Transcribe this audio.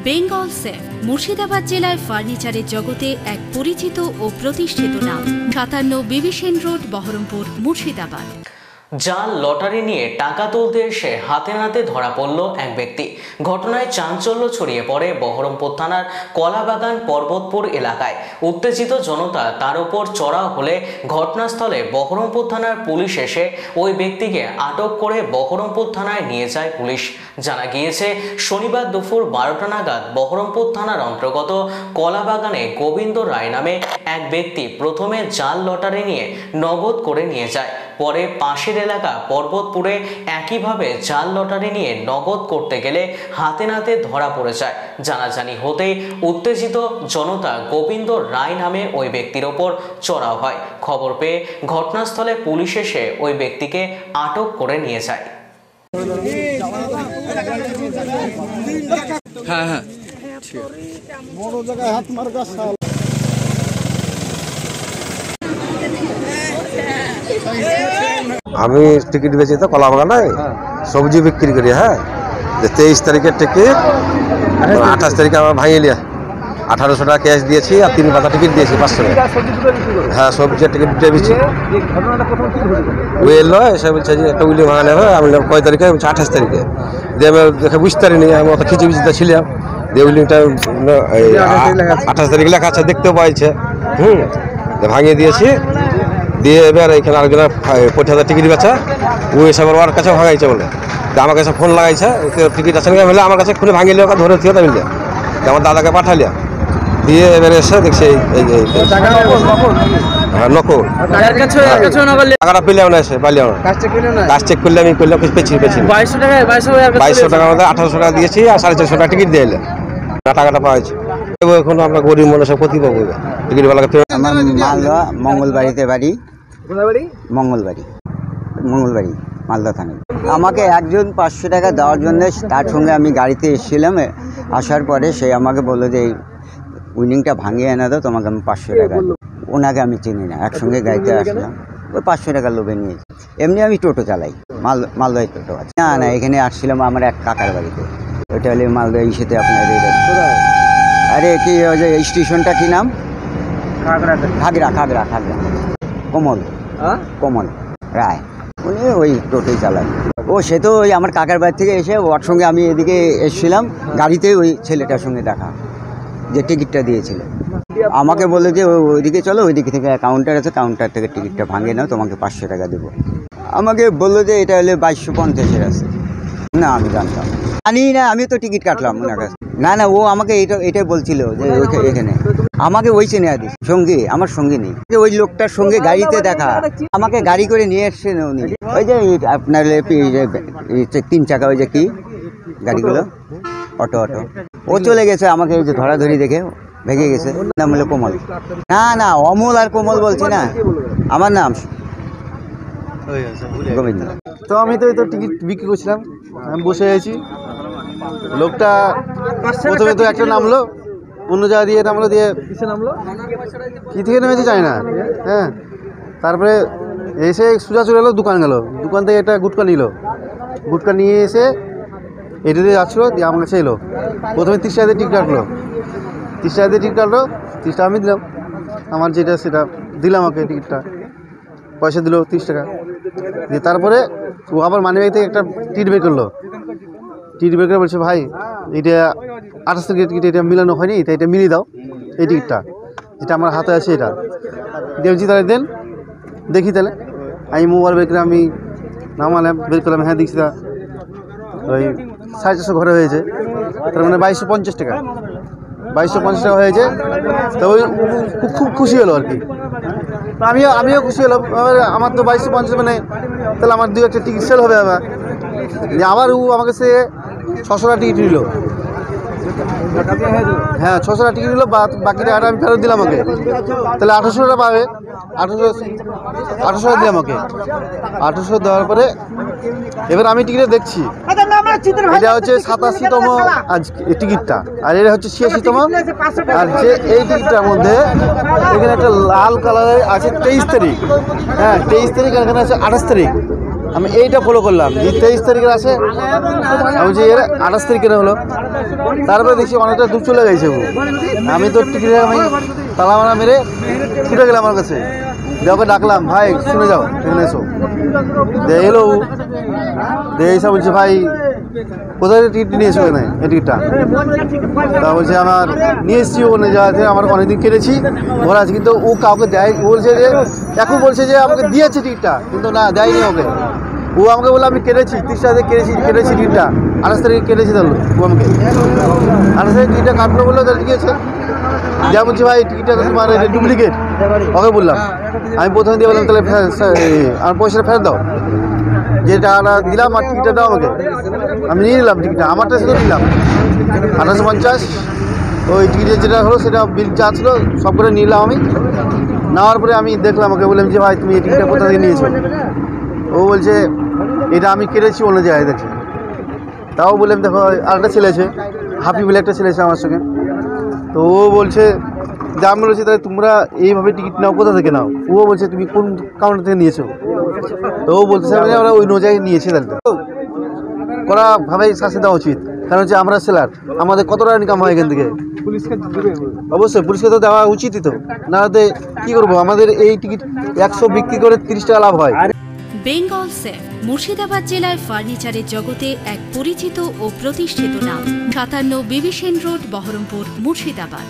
Bengal safe Murshidabad জেলায় ফার্নিচারের জগতে এক পরিচিত ও প্রতিষ্ঠিত নাম। 57 বিবি সেন রোড, বহরমপুর, মুর্শিদাবাদ। জাল লটারি নিয়ে টাকা তুলতে এসে হাতে নাতে ধরা পড়ল এক ব্যক্তি। ঘটনায় চাঞ্চল্য ছড়িয়ে পড়ে বহরমপুর থানার কলাবাগান পর্বতপুর এলাকায়। উত্তেজিত জনতা তার উপর চড়াও হলে ঘটনাস্থলে বহরমপুর থানার পুলিশ এসে ওই ব্যক্তিকে আটক করে বহরমপুর থানায় নিয়ে যায় পুলিশ। জানা গিয়েছে, শনিবার দুপুর 12টা নাগাদ বহরমপুর থানার অন্তর্গত কলাবাগানে গোবিন্দ রায় নামে এক ব্যক্তি প্রথমে জাল লটারি নিয়ে নগদ করে নিয়ে যায়। পরে পাশের এলাকা পর্বতপুরে একইভাবে জাল লটারি নিয়ে নগদ করতে গেলে হাতে নাতে ধরা পড়ে যায়। জানাজানি হতেই উত্তেজিত জনতা গোবিন্দ রায় নামে ওই ব্যক্তির ওপর চড়াও হয়। খবর পেয়ে ঘটনাস্থলে পুলিশ এসে ওই ব্যক্তিকে আটক করে নিয়ে যায়। আমি টিকিট বেচি তো কলাবাগানে, সবজি বিক্রি করি। হ্যাঁ, 23 তারিখের টিকিট 28 তারিখে আমার ভাঙিয়ে লিয়া 1800 টাকা ক্যাশ দিয়েছি আর 3 পাতা টিকিট দিয়েছি 500 টাকা। হ্যাঁ, সবজির টিকিট দিয়েছি। ওই এলো এসে বলছে যে একটা উইলি ভাঙা নেবে। আমি কয় তারিখে? 28 তারিখে। দিয়ে আমি দেখে বুঝতে পারিনি, আমি অত খিচিবিচিতে ছিলাম। দিয়ে উইলিংটা 28 তারিখে লেখা আছে, দেখতেও পাইছে। ভাঙিয়ে দিয়েছি। দিয়ে এবার এখানে আরেকজনের 50,000 টিকিট বেচা, ও এসে ওর কাছে ভাঙাইছে বলে আমার কাছে ফোন লাগাইছে, টিকিট আছে না বলে আমার কাছে খুলে ভাঙিয়ে ওকে ধরে থিয়ে মিলে আমার দাদাকে পাঠালিয়া। দিয়ে এবার এসে দেখছি নকল টাকাটা পেলেও না, এসে পাইলেও না। কাজ চেক করলে আমি করলে পেছি 2200 টাকার মধ্যে 1800 টাকা দিয়েছি আর 450 টাকা টিকিট দিয়ে এলে টাকাটা পাওয়া যাচ্ছে। এখন আমরা গরিব মানুষের ক্ষতি পাবো টিকিট বেলাকে। আমার মালদা মঙ্গলবাড়িতে বাড়ি, মঙ্গলবাড়ি মালদা থানায়। আমাকে একজন 500 টাকা দেওয়ার জন্য তার সঙ্গে আমি গাড়িতে এসেছিলাম। আসার পরে সে আমাকে বললো যে এই উইনিংটা ভাঙিয়ে এনে দাও, তোমাকে আমি 500 টাকা দেবো। ওনাকে আমি চিনি না, একসঙ্গে গাড়িতে আসলাম, ওই 500 টাকা লোভে নিয়েছি। এমনি আমি টোটো চালাই, মালদায় টোটো আছে। না এখানে আসছিলাম আমার এক কাকার বাড়িতে। ওইটা হলে মালদা ইসেতে আপনার আরে কি ওই যে স্টেশনটা কি নাম? খাগড়া কমল রায়, উনি ওই টোটোই চালান। সে তো ওই আমার কাকার বাড়ি থেকে এসে ওর সঙ্গে আমি এদিকে এসেছিলাম গাড়িতে, ওই ছেলেটার সঙ্গে দেখা যে টিকিটটা দিয়েছিল। আমাকে বলে যে ওইদিকে চলো, ওইদিকে থেকে কাউন্টার আছে, কাউন্টার থেকে টিকিটটা ভাঙিয়ে নাও, তোমাকে 500 টাকা দেবো। আমাকে বললো যে এটা হলে 2250 আছে। না আমি জানতাম জানি না, আমি তো টিকিট কাটলাম ওনার কাছে। না ও আমাকে এটাই বলছিল যে এখানে আমাকে ওই চেনে দিস সঙ্গী, আমার সঙ্গী নেই। ওই লোকটার সঙ্গে গাড়িতে দেখা, আমাকে গাড়ি করে নিয়ে এসছেন উনি। ওই যে আপনার 3 চাকা ওই যে কি গাড়িগুলো, অটো ও চলে গেছে। আমাকে ওই যে ধরাধরি দেখে ভেঙে গেছে। নাম হলো কোমল। না অমল আর কোমল বলছি না, আমার নাম গোবিন্দ। তো আমি তো টিকিট বিক্রি করছিলাম, আমি বসে আছি। লোকটা প্রথমে তো একটা নামলো, অন্য জায়গা দিয়ে নামলো, দিয়ে কী থেকে নেমেছে জানি না। হ্যাঁ, তারপরে এসে সোজা চলে এলো, দোকান গেল, দোকান থেকে একটা গুটকা নিল। গুটকা নিয়ে এসে এটা দিয়ে যাচ্ছিলো, দিয়ে আমার কাছে এলো। প্রথমে 30 টাকা দিয়ে টিকিট কাটলো, 30 টাকা দিয়ে টিকিট কাটলো, 30 টাকা আমি দিলাম। আমার যেটা সেটা দিলাম, ওকে টিকিটটা পয়সা দিল 30 টাকা দিয়ে। তারপরে ও আবার মানিব্যাগ থেকে একটা টিকিট বের করলো। টিকিট বের করে বলছে, ভাই এটা 28 তারিখের টিকিট, এটা মিলানো হয়নি, তাই এটা মিলিয়ে দাও এই টিকিটটা, যেটা আমার হাতে আছে এটা দেখছি। তাহলে দেন দেখি। তাহলে আমি মোবাইল বের করে আমি নামালাম, বের করলাম। হ্যাঁ দেখছি তা ওই 450 ঘরে হয়েছে, তার মানে 2250 টাকা, 2250 টাকা হয়েছে। তো ওই খুব খুশি হলো আর কি। আমিও খুশি হলাম। আমার তো 2250, মানে তাহলে আমার 2-1টা টিকিট সেল হবে। আবার ও আমাকে সে 600 টাকা টিকিট নিল। হ্যাঁ 600 টাকা টিকিট নিল, বাকি টাকাটা আমি ফেরত দিলাম ওকে। তাহলে 800 টাকা পাবে। 800 টাকা দিলাম ওকে। 800 দেওয়ার পরে এবার আমি টিকিটে দেখছি, এটা হচ্ছে 87তম আজ টিকিটটা, আর এটা হচ্ছে 86তম। আর যে এই টিকিটটার মধ্যে এখানে একটা লাল কালারের আছে 23 তারিখ। হ্যাঁ 23 তারিখ, আর এখানে আছে 28 তারিখ। আমি এইটা ফলো করলাম যে 23 তারিখের আছে, আমি যে 28 তারিখের হলো, তারপরে দেখছি অনেকটা দূর চলে গেছে ও। আমি তো টিকিট আমি তালা মারা মেরে ছুটে গেলাম আমার কাছে, দিয়ে ওকে ডাকলাম, ভাই শুনে যাও এখানে এসো। দিয়ে এলো ও, দিয়ে এসে বলছে ভাই কোথায় টিকিট নিয়েছো এখানে এই টিকিটটা? তা বলছে আমার নিয়ে এসেছি ওখানে যাওয়াতে, আমার অনেকদিন কেটেছি ঘোরা আছে, কিন্তু ও কাউকে দেয়। ও বলছে যে এখন বলছে যে আমাকে দিয়েছে টিকিটটা, কিন্তু না দেয়নি ওকে। ও আমাকে বললো আমি কেটেছি 30 তারিখে কেটেছি টিকিটটা, 28 তারিখে কেটেছি। তাহলে ও আমাকে 28 তারিখে টিকিটটা কাটলো বললো, তাহলে দিয়েছে। যা বলছি ভাই টিকিটটা তোমার ডুপ্লিকেট, ওকে বললাম। আমি প্রথমে দিয়ে বললাম তাহলে আমার পয়সাটা ফেরত দাও, যে টাকাটা দিলাম আর টিকিটটা দাও আমাকে। আমি নিয়ে নিলাম টিকিটটা, আমারটা শুধু নিলাম 1850। ওই টিকিটের যেটা হলো সেটা বিল যা ছিল সব করে নিলাম আমি। নেওয়ার পরে আমি দেখলাম, ওকে বললাম যে ভাই তুমি এই টিকিটটা কোথা থেকে নিয়েছো? ও বলছে এটা আমি কেটেছি অন্য জায়গায় দেখছি। তাও বললাম দেখো আরেকটা ছেলে আছে, হাফি বলে একটা ছেলে আছে আমার সঙ্গে। তো ও বলছে যে আমি বলছি তাহলে তোমরা এইভাবে টিকিট নাও কোথা থেকে নাও? ও বলছে তুমি কোন কাউন্টার থেকে নিয়েছো? তো ও বলতেছে আমরা ওই জায়গায় নিয়েছি। তাহলে কড়াভাবে শাস্তি দেওয়া উচিত, কারণ হচ্ছে আমরা সেলার, আমাদের কত টাকা ইনকাম হয় এখান থেকে। অবশ্যই পুলিশকে তো দেওয়া উচিতই, তো না হলে কী করবো? আমাদের এই টিকিট 100 বিক্রি করে 30 টাকা লাভ হয়। বেঙ্গল সেফ মুর্শিদাবাদ জেলায় ফার্নিচারের জগতে এক পরিচিত ও প্রতিষ্ঠিত নাম। 57 বিভীষণ রোড, বহরমপুর, মুর্শিদাবাদ।